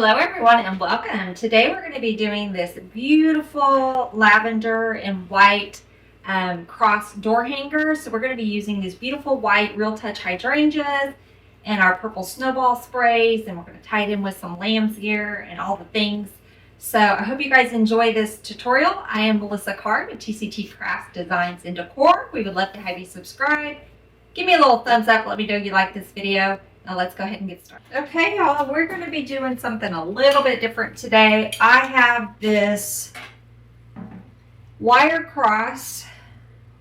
Hello everyone and welcome. Today we're going to be doing this beautiful lavender and white cross door hangers. So we're going to be using these beautiful white Real Touch hydrangeas and our purple snowball sprays, and we're going to tie it in with some lamb's gear and all the things. So I hope you guys enjoy this tutorial. I am Melissa Card with TCT Crafts Designs and Decor. We would love to have you subscribe. Give me a little thumbs up. Let me know you like this video. Now let's go ahead and get started. Okay, y'all, we're going to be doing something a little bit different today. I have this wire cross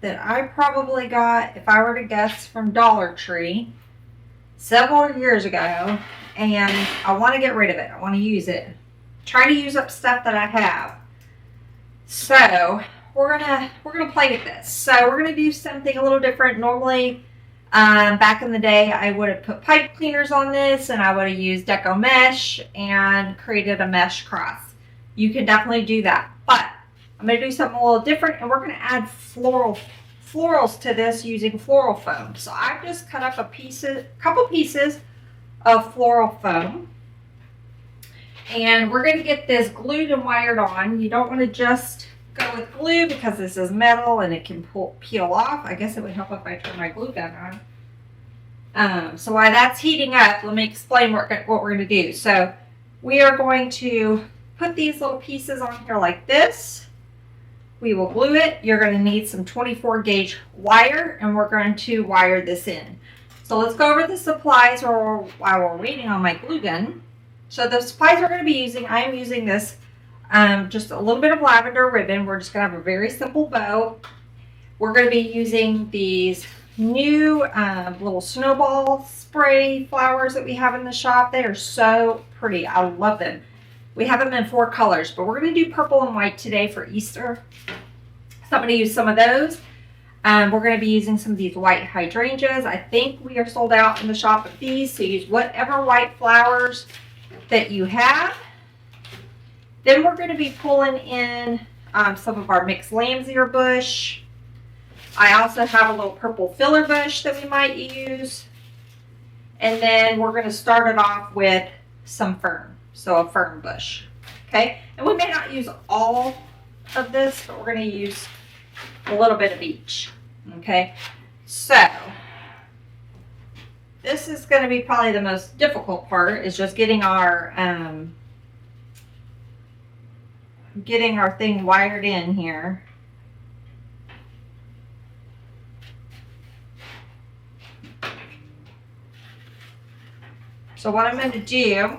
that I probably got, if I were to guess, from Dollar Tree several years ago, and I want to get rid of it. I want to use it. Try to use up stuff that I have. So we're gonna play with this. So we're gonna do something a little different. Normally, back in the day, I would have put pipe cleaners on this, and I would have used Decor mesh and created a mesh cross. You can definitely do that, but I'm going to do something a little different, and we're going to add florals to this using Floral Foam. So I've just cut up a couple pieces of Floral Foam, and we're going to get this glued and wired on. You don't want to just go with glue because this is metal and it can peel off. I guess it would help if I turn my glue gun on. So while that's heating up, let me explain what we're going to do. So we are going to put these little pieces on here like this. We will glue it. You're going to need some 24 gauge wire, and we're going to wire this in. So let's go over the supplies while we're waiting on my glue gun. So the supplies we're going to be using, I am using this just a little bit of lavender ribbon. We're just going to have a very simple bow. We're going to be using these new little snowball spray flowers that we have in the shop. They are so pretty. I love them. We have them in 4 colors, but we're going to do purple and white today for Easter. So I'm going to use some of those. We're going to be using some of these white hydrangeas. I think we are sold out in the shop of these, so use whatever white flowers that you have. Then we're going to be pulling in some of our mixed lamb's ear bush. I also have a little purple filler bush that we might use. And then we're going to start it off with some fern. So a fern bush. Okay. And we may not use all of this, but we're going to use a little bit of each. Okay. So this is going to be probably the most difficult part, is just getting our thing wired in here. So what I'm going to do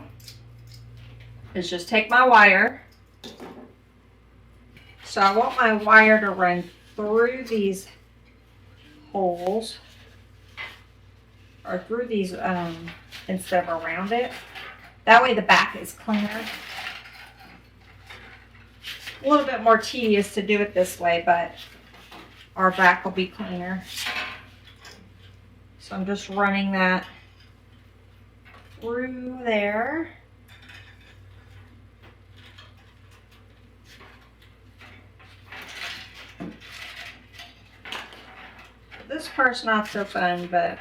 is just take my wire. So I want my wire to run through these holes, or through these instead of around it. That way the back is cleaner. A little bit more tedious to do it this way, but our back will be cleaner. So I'm just running that through there. This part's not so fun, but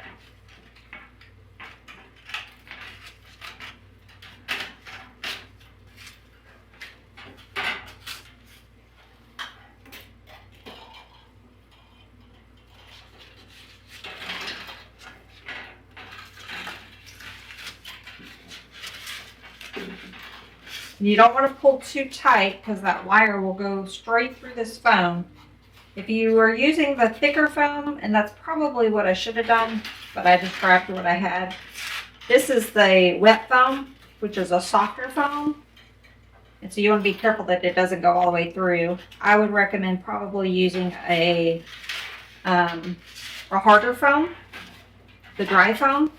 you don't want to pull too tight because that wire will go straight through this foam. If you are using the thicker foam, and that's probably what I should have done, but I just grabbed what I had. This is the wet foam, which is a softer foam. And so you want to be careful that it doesn't go all the way through. I would recommend probably using a harder foam, the dry foam.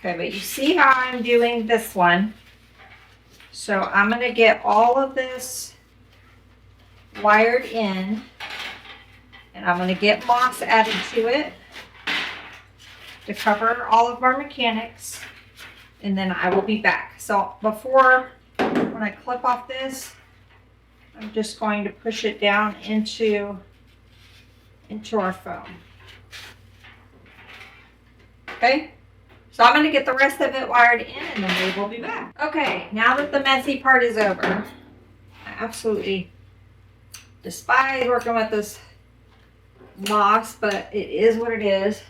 Okay, but you see how I'm doing this one. So I'm going to get all of this wired in, and I'm going to get moss added to it to cover all of our mechanics, and then I will be back. So before, when I clip off this, I'm just going to push it down into our foam. Okay, so I'm going to get the rest of it wired in and then we will be back. Okay, now that the messy part is over, I absolutely despise working with this moss, but it is what it is.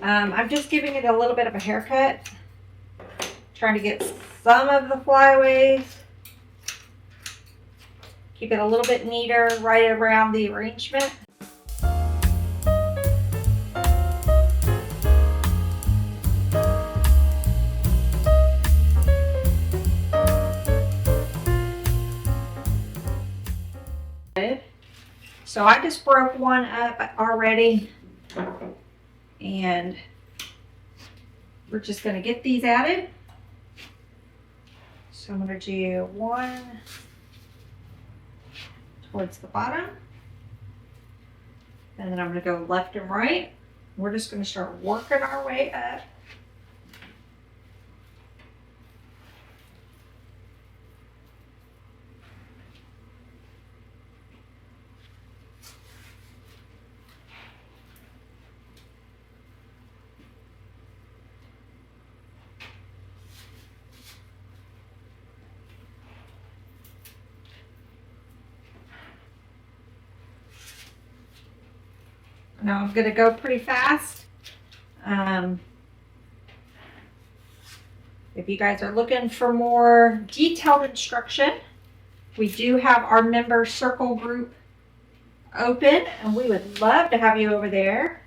I'm just giving it a little bit of a haircut, trying to get some of the flyaways, keep it a little bit neater right around the arrangement. So I just broke one up already, and we're just going to get these added. So I'm going to do one towards the bottom, and then I'm going to go left and right. We're just going to start working our way up. Now I'm going to go pretty fast. If you guys are looking for more detailed instruction, we do have our member circle group open, and we would love to have you over there.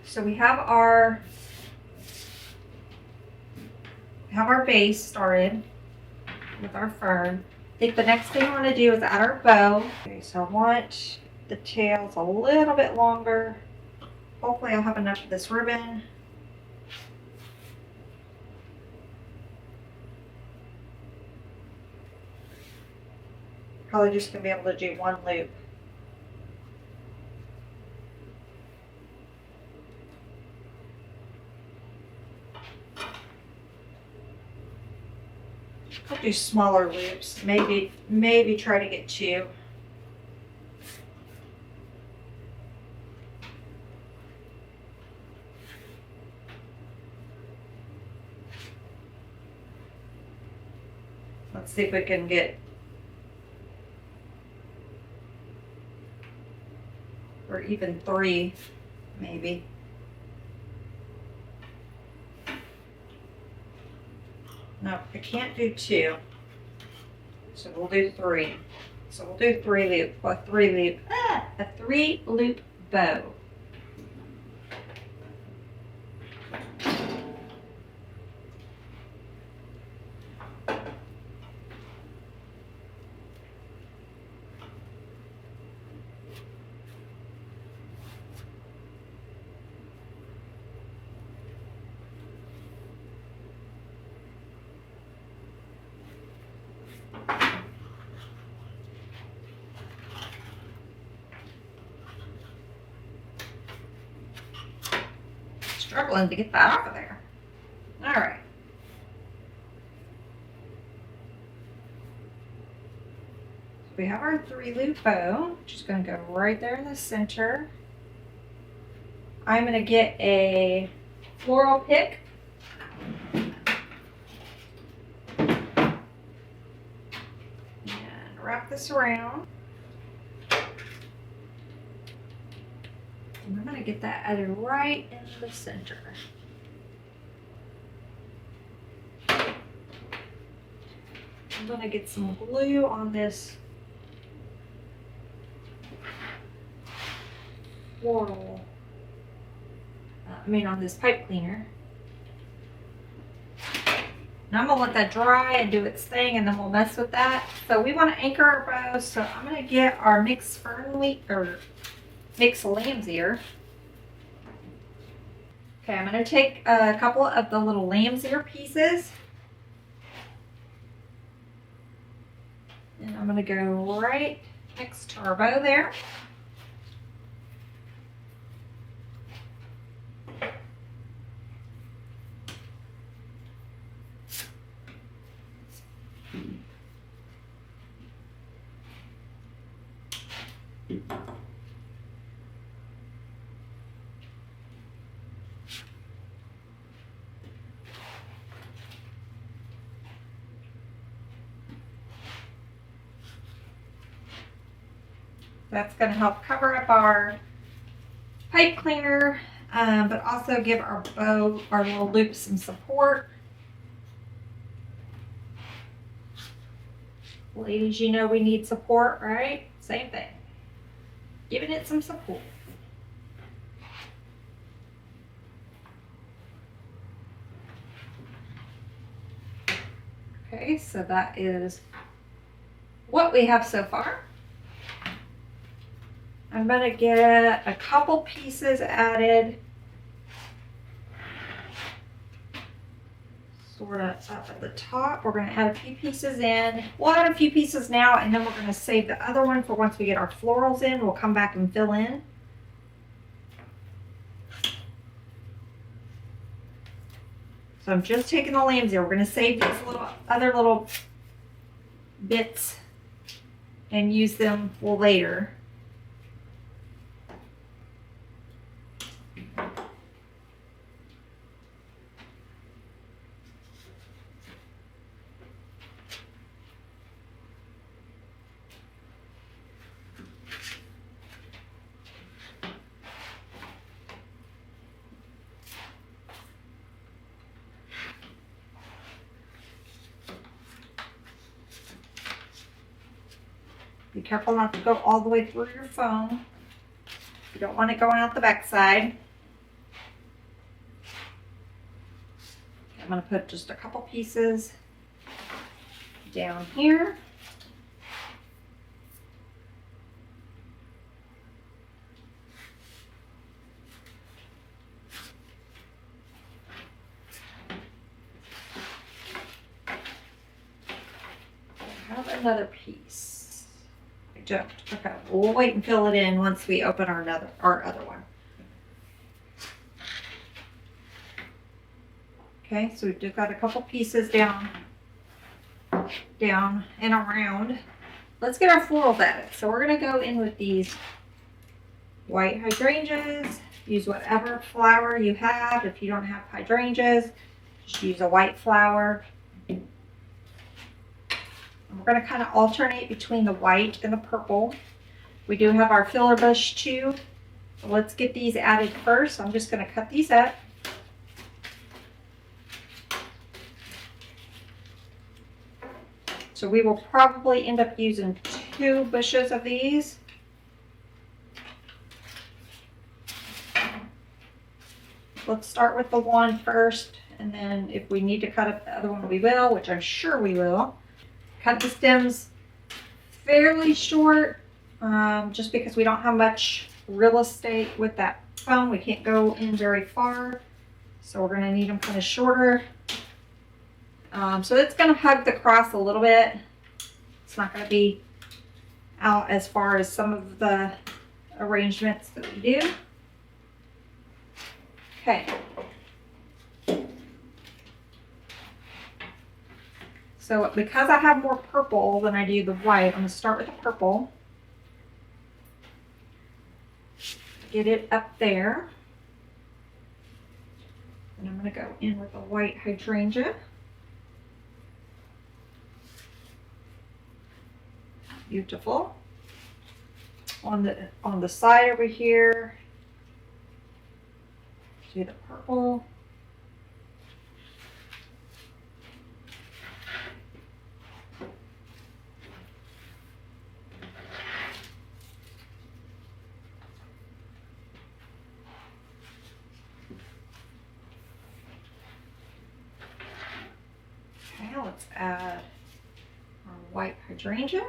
So we have our base started with our fern. I think the next thing I want to do is add our bow. Okay, so I want the tails a little bit longer. Hopefully I'll have enough of this ribbon. Probably just gonna be able to do one loop. I'll do smaller loops. Maybe try to get two. Let's see if we can get or even three, maybe. No, I can't do two. So we'll do three. So we'll do a three loop bow. Struggling to get that off of there. All right. So we have our three loop bow, which is going to go right there in the center. I'm going to get a floral pick. And wrap this around. And I'm going to get that added right in the center. I'm going to get some glue on this floral, on this pipe cleaner. And I'm gonna let that dry and do its thing, and then we'll mess with that. So we want to anchor our bows. So I'm gonna get our mixed mixed lamb's ear. Okay, I'm gonna take a couple of the little lamb's ear pieces, and I'm gonna go right next to our bow there. That's going to help cover up our pipe cleaner, but also give our bow, our little loop, some support. Ladies, you know we need support, right? Same thing. Giving it some support. Okay, so that is what we have so far. I'm going to get a couple pieces added, sort of up at the top. We're going to add a few pieces in. We'll add a few pieces now, and then we're going to save the other one for once we get our florals in. We'll come back and fill in. So I'm just taking the lamb's ear. We're going to save these other little bits and use them later. Be careful not to go all the way through your foam. You don't want it going out the back side. I'm going to put just a couple pieces down here. I have another piece. I don't. Okay, we'll wait and fill it in once we open our other one. Okay, so we've just got a couple pieces down and around. Let's get our florals added. So we're going to go in with these white hydrangeas. Use whatever flower you have. If you don't have hydrangeas, just use a white flower. We're going to kind of alternate between the white and the purple. We do have our Fern Bush too. So let's get these added first. I'm just going to cut these up. So we will probably end up using 2 bushes of these. Let's start with the one first, and then if we need to cut up the other one, we will, which I'm sure we will. Cut the stems fairly short, just because we don't have much real estate with that foam. We can't go in very far, so we're going to need them kind of shorter. So it's going to hug the cross a little bit. It's not going to be out as far as some of the arrangements that we do. Okay. So because I have more purple than I do the white, I'm going to start with the purple. Get it up there. And I'm going to go in with a white hydrangea. Beautiful. On the side over here, do the purple. let's add our white hydrangea.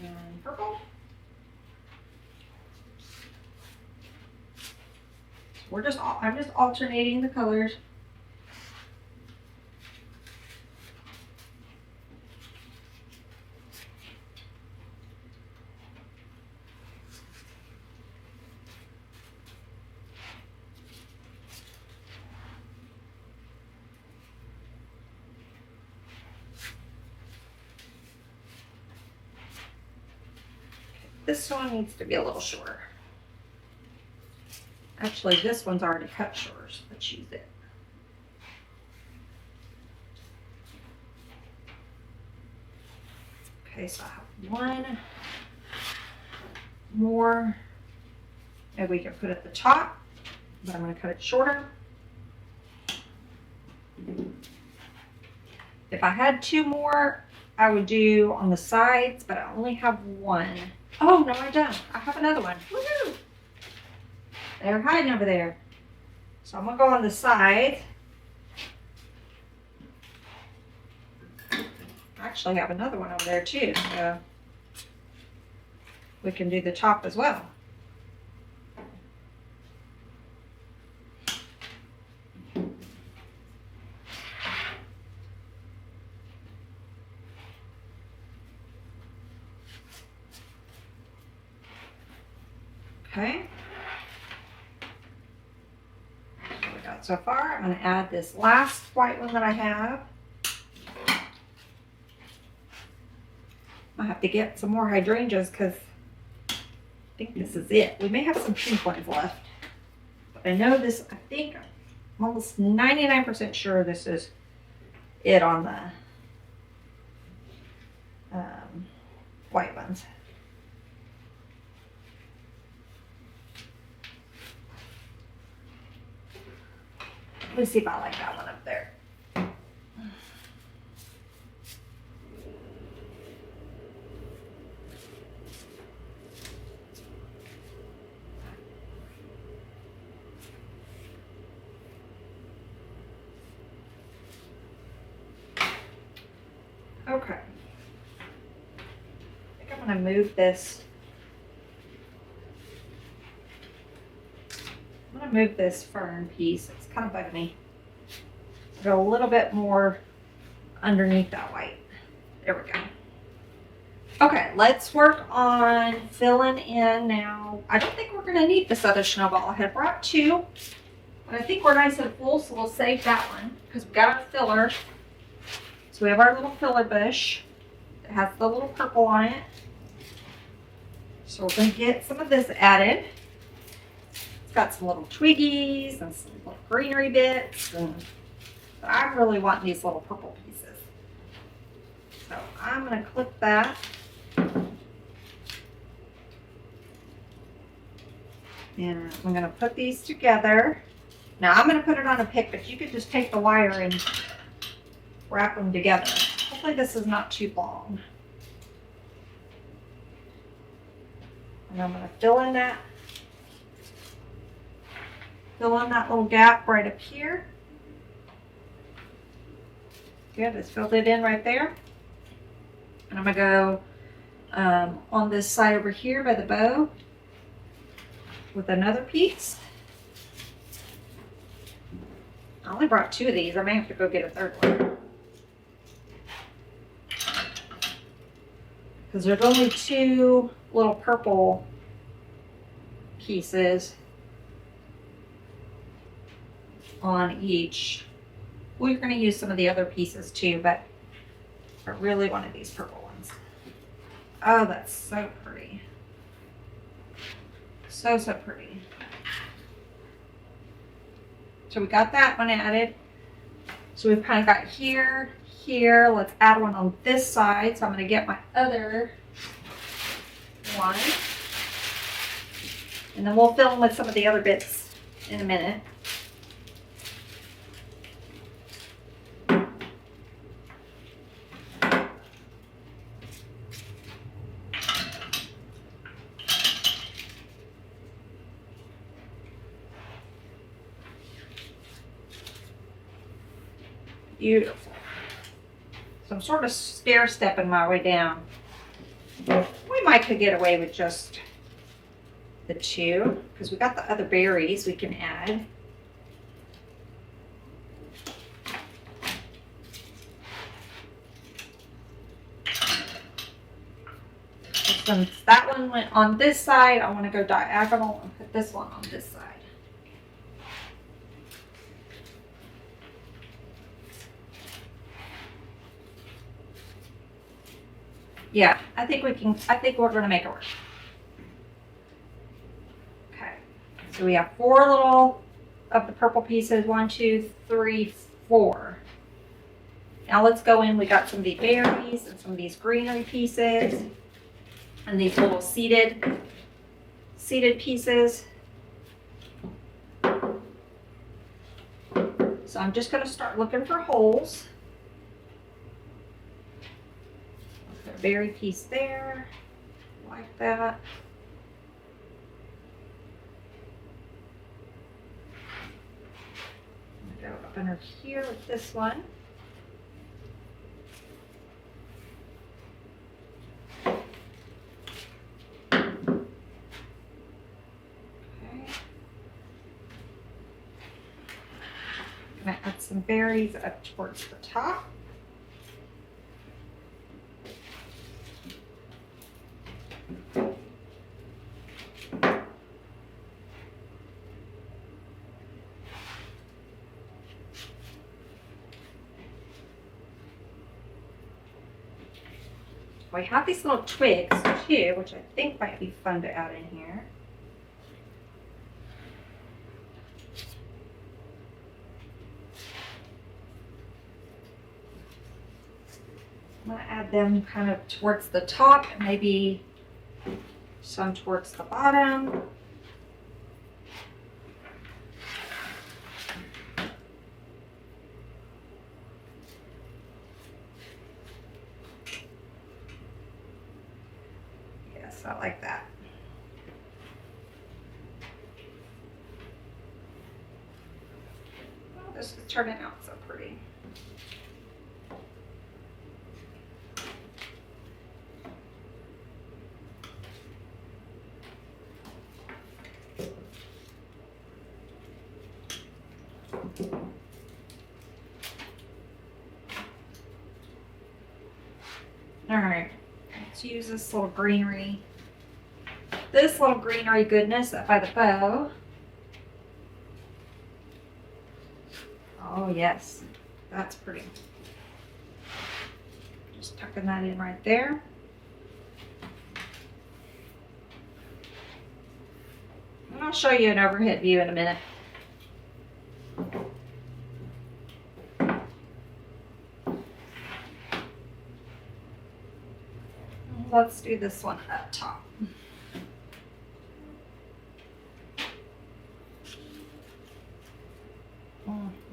And purple. I'm just alternating the colors. This one needs to be a little shorter. Actually, this one's already cut short, so let's use it. Okay, so I have one more that we can put at the top, but I'm going to cut it shorter. If I had two more, I would do on the sides, but I only have one. Oh, no, I don't. I have another one. Woohoo! They're hiding over there. So I'm going to go on the side. I actually have another one over there too. So we can do the top as well. Okay. What we got so far. I'm going to add this last white one that I have. I have to get some more hydrangeas because I think this is it. We may have some pink ones left. But I know this, I think I'm almost 99% sure this is it on the white ones. Let me see if I like that one up there. Okay. I think I'm going to move this. I'm going to move this fern piece. It's kind of bugging me. Go a little bit more underneath that white. There we go. Okay, let's work on filling in now. I don't think we're going to need this other snowball. I had brought two, but I think we're nice and full, so we'll save that one because we got our filler. So we have our little filler bush. It has the little purple on it. So we're going to get some of this added. It's got some little twiggies and some little greenery bits. But I really want these little purple pieces. So I'm going to clip that. And I'm going to put these together. Now I'm going to put it on a pick, but you could just take the wire and wrap them together. Hopefully this is not too long. And I'm going to fill in that little gap right up here. Good, it's filled it in right there. And I'm going to go on this side over here by the bow with another piece. I only brought two of these. I may have to go get a third one. Because there's only two little purple pieces on each. Well, you're going to use some of the other pieces too, but I really wanted these purple ones. Oh, that's so pretty. So, so pretty. So we got that one added. So we've kind of got here, here. Let's add one on this side. So I'm going to get my other one. And then we'll fill in with some of the other bits in a minute. Beautiful. So I'm sort of stair stepping my way down. We might could get away with just the 2 because we got the other berries we can add. Since that one went on this side, I want to go diagonal and put this one on this side. Yeah, I think we're going to make it work. Okay, so we have 4 little of the purple pieces. 1, 2, 3, 4. Now let's go in. We got some of the berries and some of these greenery pieces. And these little seeded pieces. So I'm just going to start looking for holes. Put a berry piece there, like that. I'm going to go up under here with this one. Add some berries up towards the top. We have these little twigs too, which I think might be fun to add in here. I'm going to add them kind of towards the top and maybe some towards the bottom. Yes, I like that. Oh, this is turning out so pretty. All right, let's use this little greenery. This little greenery goodness up by the bow. Oh yes, that's pretty. Just tucking that in right there. And I'll show you an overhead view in a minute. Let's do this one up top.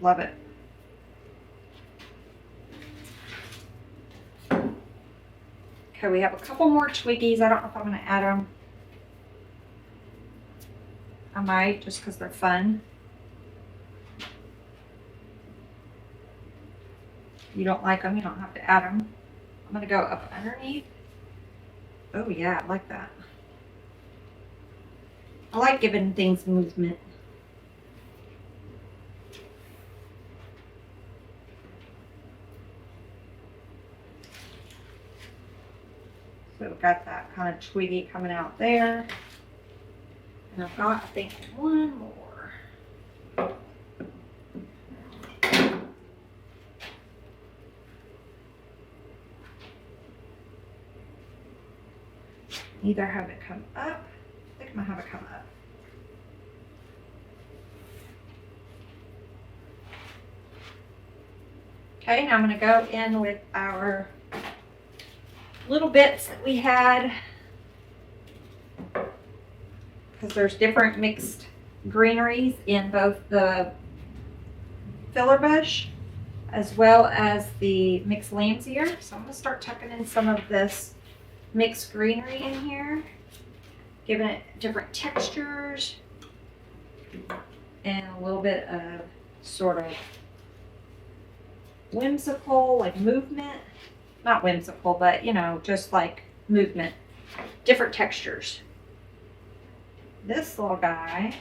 Love it. Okay, we have a couple more twiggies. I don't know if I'm going to add them. I might, just because they're fun. If you don't like them, you don't have to add them. I'm going to go up underneath. Oh yeah, I like that. I like giving things movement. So we've got that kind of twiggy coming out there. And I've got, I think, one more. Either have it come up. I think I'm gonna have it come up. Okay, now I'm gonna go in with our little bits that we had, because there's different mixed greeneries in both the filler bush as well as the mixed lamb's ear. So I'm gonna start tucking in some of this mixed greenery in here, giving it different textures and a little bit of sort of whimsical, like movement. Not whimsical, but you know, just like movement. Different textures. This little guy,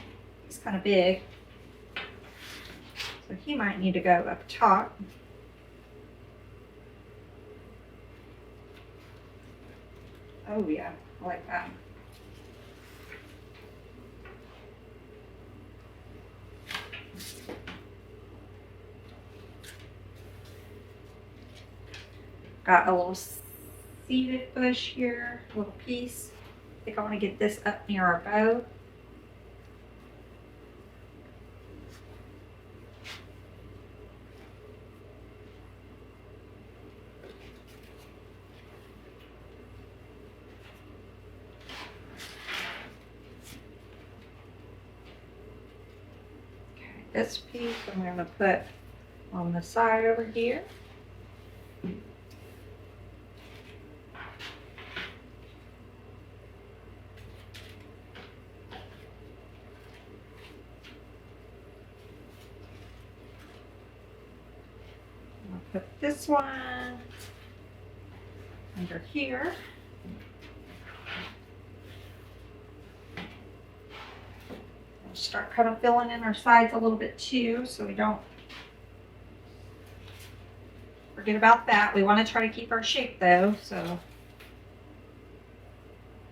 he's kind of big. So he might need to go up top. Oh yeah, I like that. Got a little seeded bush here, a little piece. I think I want to get this up near our bow. Okay, this piece I'm going to put on the side over here. Put this one under here. We'll start kind of filling in our sides a little bit too, so we don't forget about that. We want to try to keep our shape though, so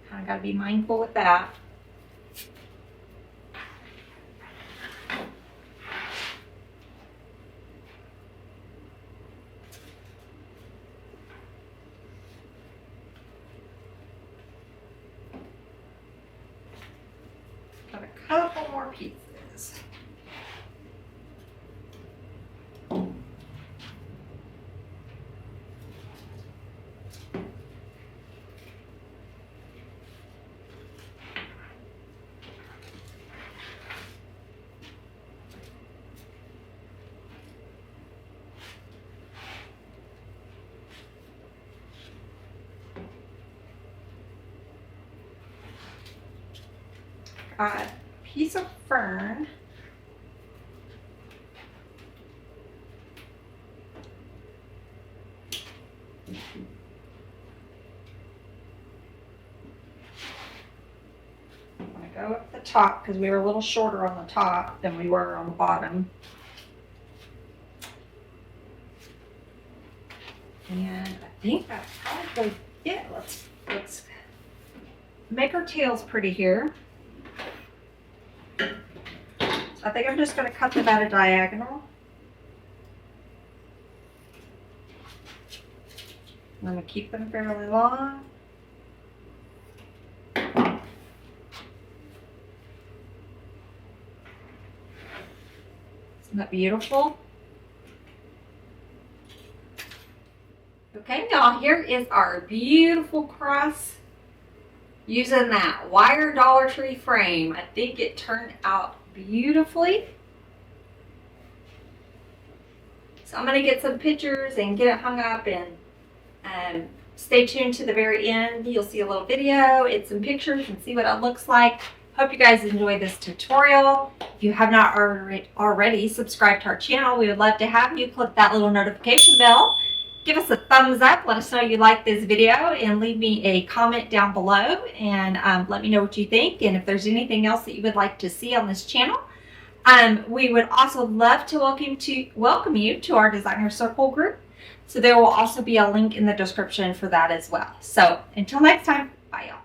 kind of got to be mindful with that. Got a couple more pieces. Got a piece of fern. I'm going to go up the top because we were a little shorter on the top than we were on the bottom. And I think that's probably it. Let's make our tails pretty here. I think I'm just going to cut them at a diagonal. I'm going to keep them fairly long. Isn't that beautiful? Okay, y'all, here is our beautiful cross using that wire Dollar Tree frame. I think it turned out beautifully. So I'm going to get some pictures and get it hung up, and stay tuned to the very end. You'll see a little video and some pictures and see what it looks like. Hope you guys enjoy this tutorial. If you have not already subscribed to our channel, we would love to have you. Click that little notification bell. Give us a thumbs up. Let us know you like this video and leave me a comment down below, and let me know what you think and if there's anything else that you would like to see on this channel. We would also love to welcome you to our Designer Circle group. So there will also be a link in the description for that as well. So until next time, bye y'all.